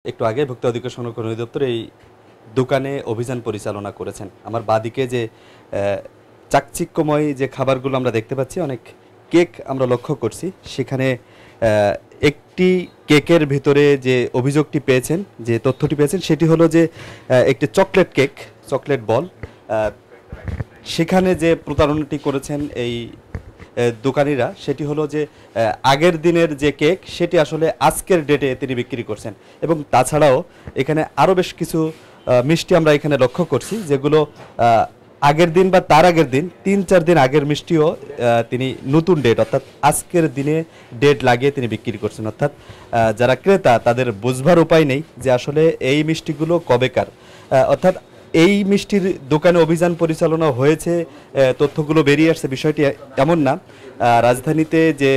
একটু আগে ভোক্তা অধিকার সংরক্ষণ অধিদপ্তর এই দোকানে অভিযান পরিচালনা করেছেন। আমার বাদিকে যে চাকচিক্যময় যে খাবারগুলো আমরা দেখতে পাচ্ছি, অনেক কেক আমরা লক্ষ্য করছি। সেখানে একটি কেকের ভিতরে যে অভিযোগটি পেয়েছেন, যে তথ্যটি পেয়েছেন, সেটি হলো যে একটি চকলেট কেক, চকলেট বল। সেখানে যে প্রতারণাটি করেছেন এই দোকানিরা, সেটি হলো যে আগের দিনের যে কেক সেটি আসলে আজকের ডেটে তিনি বিক্রি করছেন। এবং তাছাড়াও এখানে আরও বেশ কিছু মিষ্টি আমরা এখানে লক্ষ্য করছি, যেগুলো আগের দিন বা তার আগের দিন ৩-৪ দিন আগের মিষ্টিও তিনি নতুন ডেট অর্থাৎ আজকের দিনে ডেট লাগিয়ে তিনি বিক্রি করছেন। অর্থাৎ যারা ক্রেতা তাদের বুঝবার উপায় নেই যে আসলে এই মিষ্টিগুলো কবেকার। অর্থাৎ এই মিষ্টির দোকানে অভিযান পরিচালনা হয়েছে, তথ্যগুলো বেরিয়ে আসছে। বিষয়টি এমন না, রাজধানীতে যে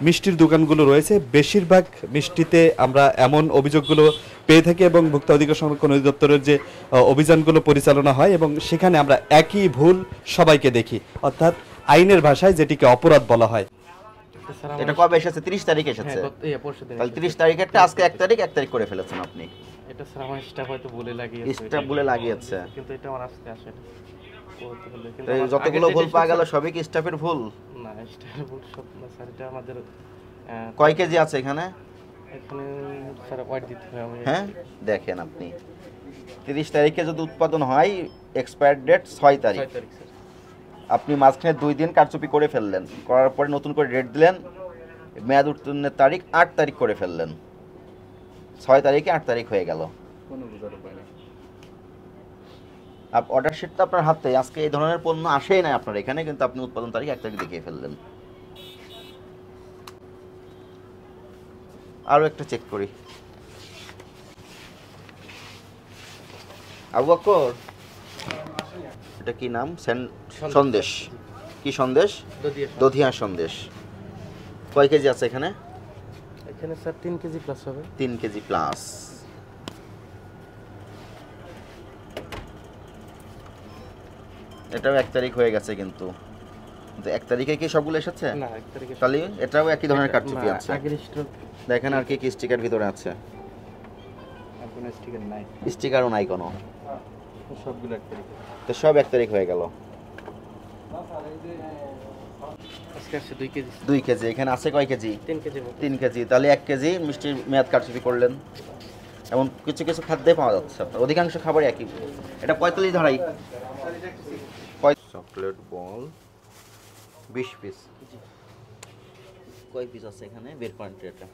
মিষ্টির দোকানগুলো রয়েছে বেশিরভাগ মিষ্টিতে আমরা এমন অভিযোগগুলো পেয়ে থাকি, এবং ভোক্তা অধিকার সংরক্ষণ অধিদপ্তরের যে অভিযানগুলো পরিচালনা হয় এবং সেখানে আমরা একই ভুল সবাইকে দেখি, অর্থাৎ আইনের ভাষায় যেটিকে অপরাধ বলা হয়। এটা কবে এসেছে? 30 তারিখ এসেছে। তাহলে 30 তারিখেরটা আজকে 1 তারিখ, 1 তারিখ করে ফেলেছেন আপনি। এটা স্যার আমার স্টাফ হয়তো বলে লাগিয়েছে, স্টাফ বলে লাগিয়েছে, কিন্তু এটা আমার আজকে আসে না। তো যতগুলো ভুল পাওয়া গেল সবই কি স্টাফের ভুল? না, স্টাফের ভুল সব না স্যার, এটা আমাদের কয় কেজি আছে এখানে? এখানে স্যার ওয়াইট দিতে হবে আমি। হ্যাঁ দেখেন, আপনি 30 তারিখে যদি উৎপাদন হয়, এক্সপায়ার ডেট 6 তারিখ। 6 তারিখ স্যার। আপনি মাঝখানে 2 দিন কারচুপি করে ফেললেন, করার পরে নতুন করে ডেট দিলেন, মেয়াদ উত্তীর্ণের তারিখ 8 তারিখ করে ফেললেন। 6 তারিখে 8 তারিখ হয়ে গেল। কোনো বুঝার উপায় নেই। অর্ডার শিট তো আপনার হাতে, আজকে এই ধরনের পণ্য আসেই না আপনার এখানে, কিন্তু আপনি উৎপাদন তারিখ 1 তারিখ দেখিয়ে ফেললেন। আরো একটা চেক করি। আবু বকর, এটা কি নাম? সন্দেশ। কি সন্দেশ? দধিয়া সন্দেশ। কয় কেজি আছে এখানে? এখানে স্যার 3 কেজি প্লাস হবে। 3 কেজি প্লাস। এটাও 1 তারিখ হয়ে গেছে, কিন্তু 1 তারিখে কি সবগুলো এসেছে? না, 1 তারিখে তাহলে এটাও একই ধরনের কারচুপি আছে। আগের স্টক দেখেন আর কি কি স্টিকার ভিতরে আছে। আর কোনো স্টিকার নাই, স্টিকারও নাই কোনো। সবগুলো 1 তারিখে। তো সব 1 তারিখ হয়ে গেল। আজকে আসছে 2 কেজি। 2 কেজি। এখানে আছে কয় কেজি? 3 কেজি মতো। 3 কেজি। তাহলে 1 কেজি মিষ্টির মেয়াদ কারচুপি করলেন। এমন কিছু কিছু খাদ্যে পাওয়া যাচ্ছে, আপনার অধিকাংশ খাবারই একই। এটা 45 ধরাই। চকলেট বল 20 পিস। কয় পিস আছে এখানে? বের করেন এটা।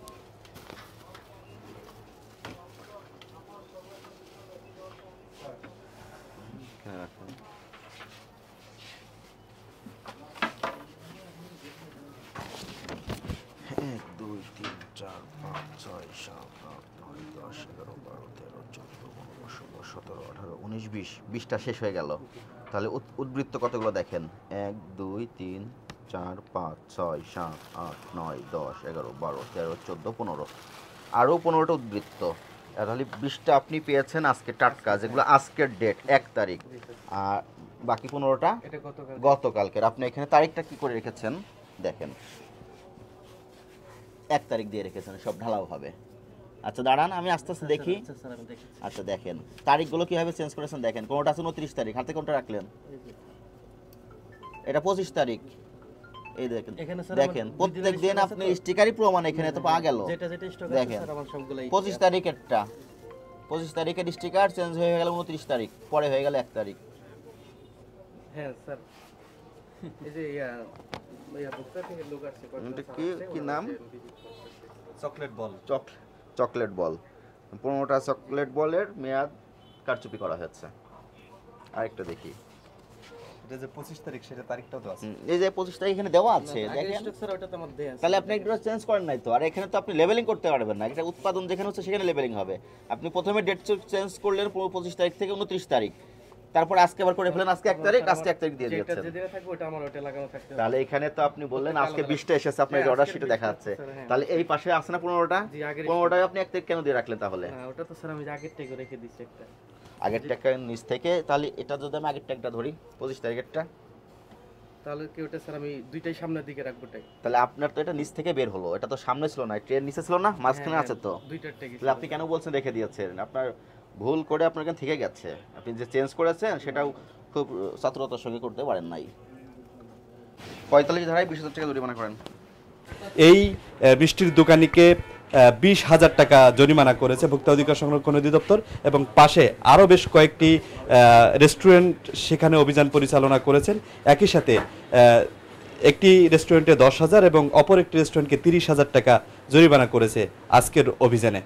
রাখুন। 1 2 3 4 5 6 7 8 9 10 11 12 13 14 15 16 17 18 19 20। 20টা শেষ হয়ে গেল। তাহলে উদ্বৃত্ত কতগুলো দেখেন? 1 2 3 4 5 6 7 8 9 10 11 12 13 14 15। আরও 15টা উদ্বৃত্ত। তাহলে 20টা আপনি পেয়েছেন আজকে টাটকা, যেগুলো আজকের ডেট 1 তারিখ। আর বাকি 15টা এটা গতকালকের। আপনি এখানে তারিখটা কি করে রেখেছেন দেখেন, 1 তারিখ দিয়ে রেখেছেন সব ঢালাওভাবে। আচ্ছা দাঁড়ান, আমি আস্তে আস্তে দেখি। আচ্ছা দেখেন তারিখগুলো কিভাবে চেঞ্জ করেছেন দেখেন। কোনটা আছে 29 তারিখ, হাতে কোনটা রাখলেন? এটা 25 তারিখ। এই দেখেন, দেখেন প্রত্যেক দিন আপনি স্টিকারই প্রমাণ এখানে তো পাওয়া গেল। যেটা যেটা স্টক আছে দেখেন স্যার আমার সবগুলাই 25 তারিখেরটা, 25 তারিখের স্টিকার চেঞ্জ হয়ে গেল 29 তারিখ, পরে হয়ে গেল 1 তারিখ। হ্যাঁ স্যার, এই যে বুকটা থেকে লোক আছে এটা কি নাম? চকলেট বল। চকলেট বল। 15টা চকলেট বলের মেয়াদ কারচুপি করা হয়েছে। আরেকটা দেখি। এটা যে 25 তারিখ, সেটা তারিখটাও তো আছে। এই যে 25 তারিখ এখানে দেওয়া আছে দেখেন। স্টক স্যার ওটা তো আমার দেয়া আছে। তাহলে আপনি একটু চেঞ্জ করেন নাই তো। আর এখানে তো আপনি লেবেলিং করতে পারবেন না। এটা উৎপাদন যেখানে হচ্ছে সেখানে লেবেলিং হবে। আপনি প্রথমে ডেট চেঞ্জ করলেন 25 তারিখ থেকে 29 তারিখ, তারপর আজকে আবার করে ফেলেন আজকে 1 তারিখ, আজকে 1 তারিখ দিয়ে দিয়েছেন। যেটা যেটা থাকবে ওটা আমার ওটা লাগানো থাকতে হবে। তাহলে এখানে তো আপনি বললেন আজকে 20টা এসেছে, আপনার অর্ডার শিটে দেখা যাচ্ছে। তাহলে এই পাশে আছে না 15টা? 15টা আপনি 1 তারিখ কেন দিয়ে রাখলেন তাহলে? না, ওটা তো স্যার আমি আগের থেকে রেখে দিয়েছি একটা। আগের ট্যাগটা নিচ থেকে, তাহলে এটা যদি আমি আগের ট্যাগটা ধরি 25 তারিখেরটা, তাহলে কি ওটা স্যার আমি দুইটাই সামনের দিকে রাখবো টাই। তাহলে আপনার তো এটা নিচ থেকে বের হলো, এটা তো সামনে ছিল না, ট্রেন নিচে ছিল না, মাঝখানে হ্যাঁ, আছে তো। দুইটার ট্যাগ। তাহলে আপনি কেন বলছেন রেখে দিয়েছেন? আপনার ভুল করে আপনার এখানে থেকে গেছে, আপনি যে চেঞ্জ করেছেন সেটাও খুব চতুরতার সঙ্গে করতে পারেন নাই। 45 ধারায় 20,000 টাকা জরিমানা করেন। এই মিষ্টির দোকানিকে 20,000 টাকা জরিমানা করেছে ভোক্তা অধিকার সংরক্ষণ অধিদপ্তর এবং পাশে আরও বেশ কয়েকটি রেস্টুরেন্ট সেখানে অভিযান পরিচালনা করেছেন। একই সাথে একটি রেস্টুরেন্টে 10,000 এবং অপর একটি রেস্টুরেন্টকে 30,000 টাকা জরিমানা করেছে আজকের অভিযানে।